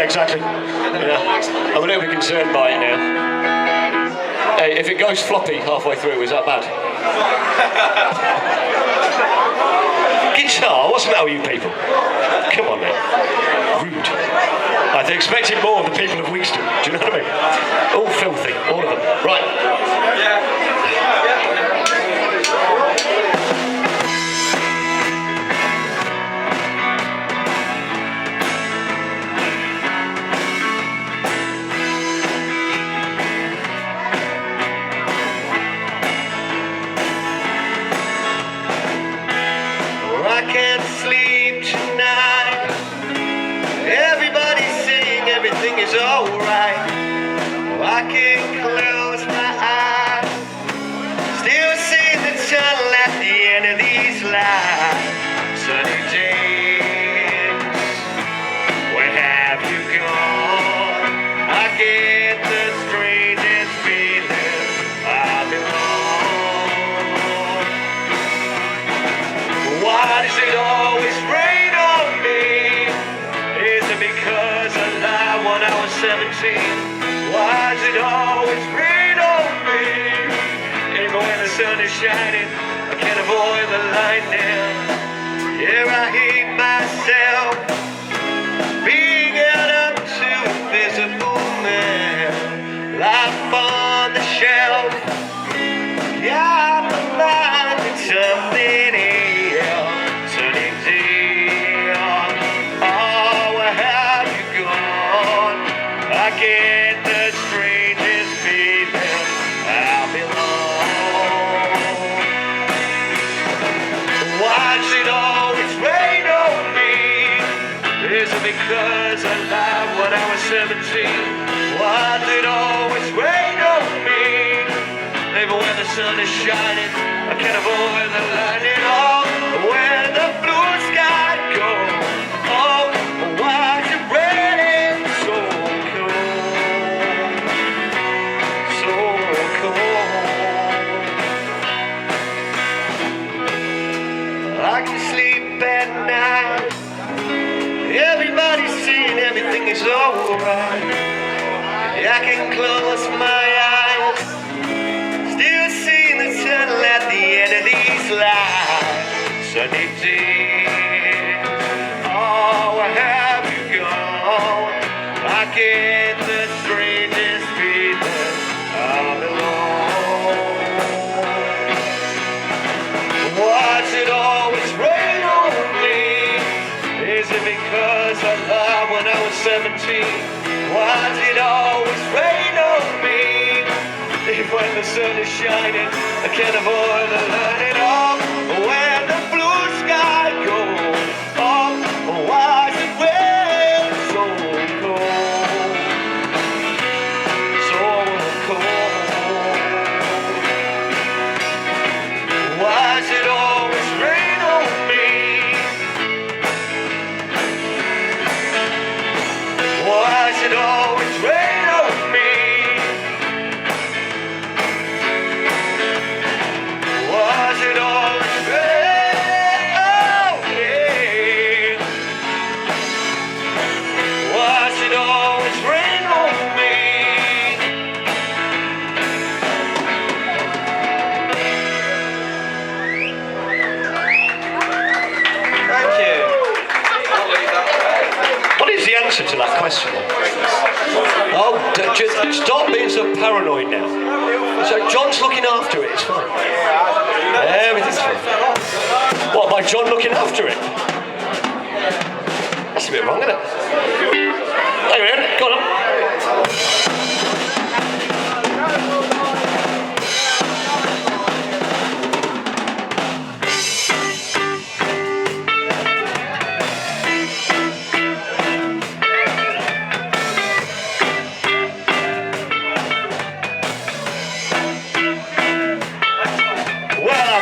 Yeah, exactly. Yeah. I'm a little bit concerned by it now. Hey, if it goes floppy halfway through, is that bad? Guitar, what's the matter with you people? Come on now. Rude. I expected more of the people of Weakston. Do you know what I mean? All filthy, all of them. Right. Yeah. I can't sleep tonight. Everybody's saying everything is alright. I can't close my eyes. Still see the tunnel at the end of these lights. Sunny days, where have you gone? I get the strangest feeling I belong. Why does it always rain on me? Is it because I lied when I was 17? Why does it always rain on me? Even when the sun is shining, I can't avoid the lightning. Yeah, I hate myself being held up to invisible man. Life on the shelf. Yeah, I'm reminded something else. Sunny day. Oh, where have you gone? I get the strangest feeling I belong. Why does it always rain on me? Is it because I lied when I was 17? Why does it always rain on me? Even when the sun is shining, I can't avoid the lightning. Oh, where the blue sky goes. Oh, why is it raining so cold? So cold. I can sleep at night. Everybody's saying everything is alright. I can close my eyes. Still seeing the tunnel at the end of these lights. Sunny days. Oh, where have you gone? I get the strangest feeling I belong. Why does it always rain on me? Is it because I lied when I was 17? Why does it always rain on me? If when the sun is shining, I can't avoid the lightning. Oh, where the blue sky goes. Oh, why is it rain so cold? So cold. Why does it always rain on me? Why does it always rain on me? Why does it always rain on me? Why does it always rain on me? Thank you. What is the answer to that question? Oh, just stop being so paranoid now. So John's looking after it, it's fine. Everything's fine. What, by John looking after it? That's a bit wrong, isn't it? Hey, man, go on.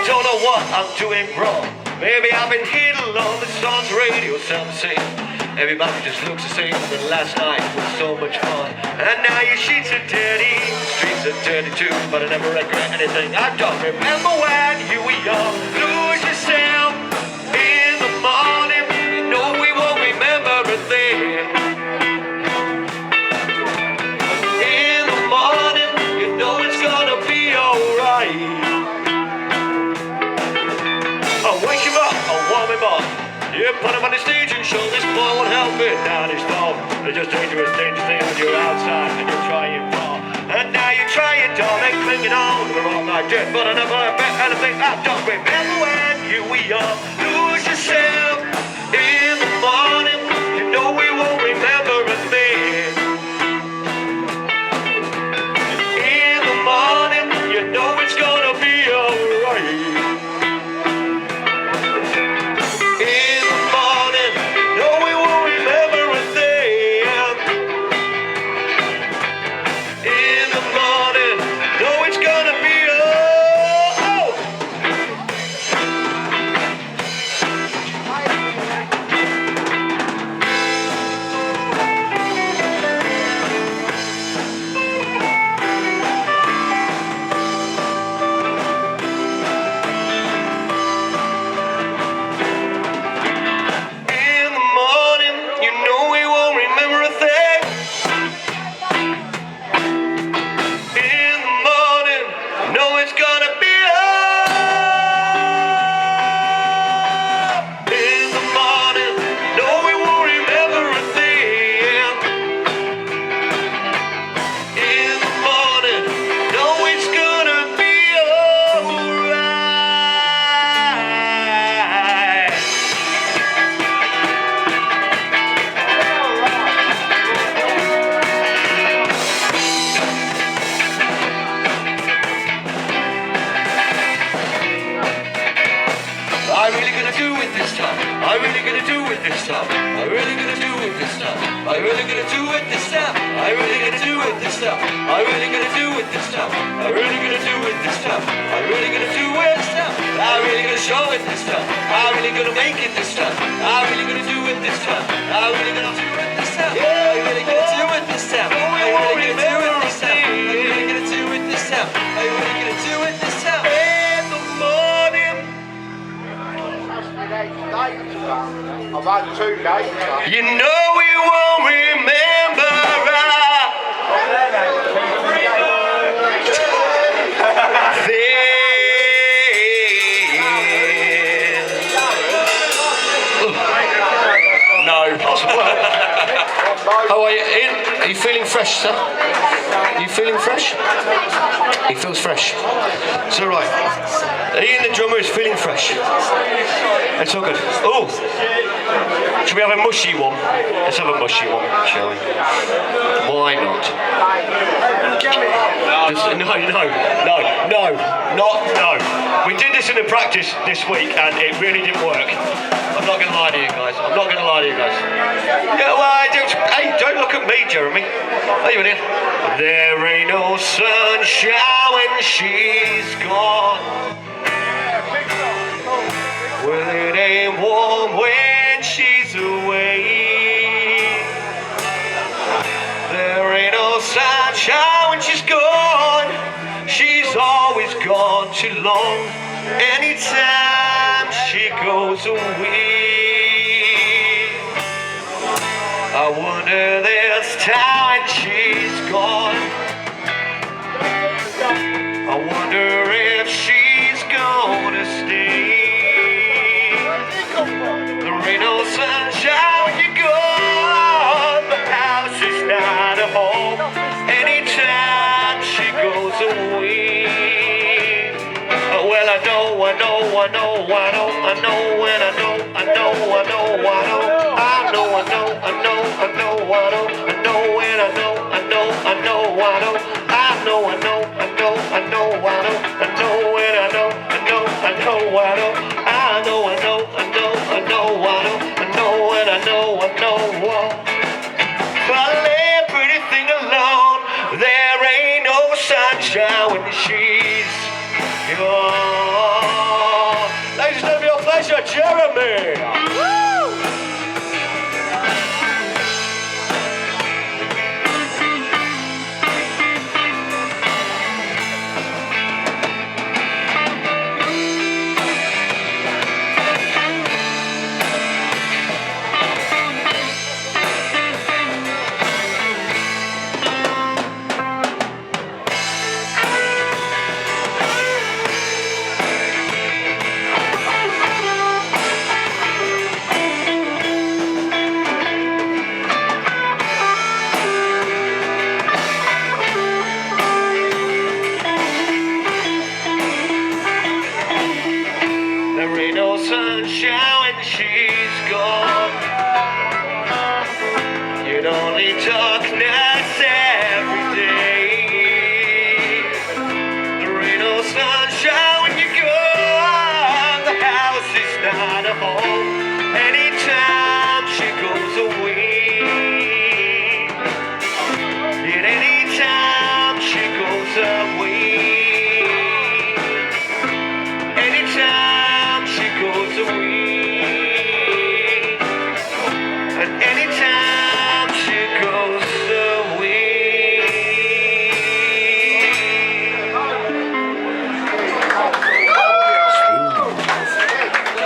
Don't know what I'm doing wrong. Maybe I've been hit along the songs radio sound the same. Everybody just looks the same. But last night was so much fun. And now your sheets are dirty, streets are dirty too. But I never regret anything I've done. Remember when you were young? Lose yourself in the morning. You know we won't remember a thing. Put him on the stage and show this boy won't help it. Down his fall. They're just dangerous things when you're outside and you're trying fall. And now you're trying, darling, clinging on. We're all like dead, but I never bet anything. I don't remember when you were young. Lose yourself in the morning. You know we won't remember a thing. In the morning, you know it's gonna be alright. In the morning, no, we won't remember a thing. In the morning, no, it's gonna be I've had 2 days. You know we won't remember. No. How are you, Ian? Are you feeling fresh, sir? Are you feeling fresh? He feels fresh. It's all right. Ian, the drummer, is feeling fresh. It's all good. Oh, should we have a mushy one? Let's have a mushy one, shall we? Why not? No. We did this in the practice this week and it really didn't work. I'm not going to lie to you guys. Yeah, well, don't look at me, Jeremy. Are you in here? There ain't no sunshine when she's gone. Well, it ain't warm when she's away. There ain't no sunshine when she's gone. She's always gone too long. Anytime she goes away, I wonder this time she's gone. I wonder if she's gonna stay. There ain't no sunshine when you're gone. The house is not a home anytime she goes away. Well, I know, when I know, I know, when I know, I know, when I know. But I leave pretty thing alone. There ain't no sunshine when she's gone. Ladies and gentlemen, your pleasure, Jeremy. it all.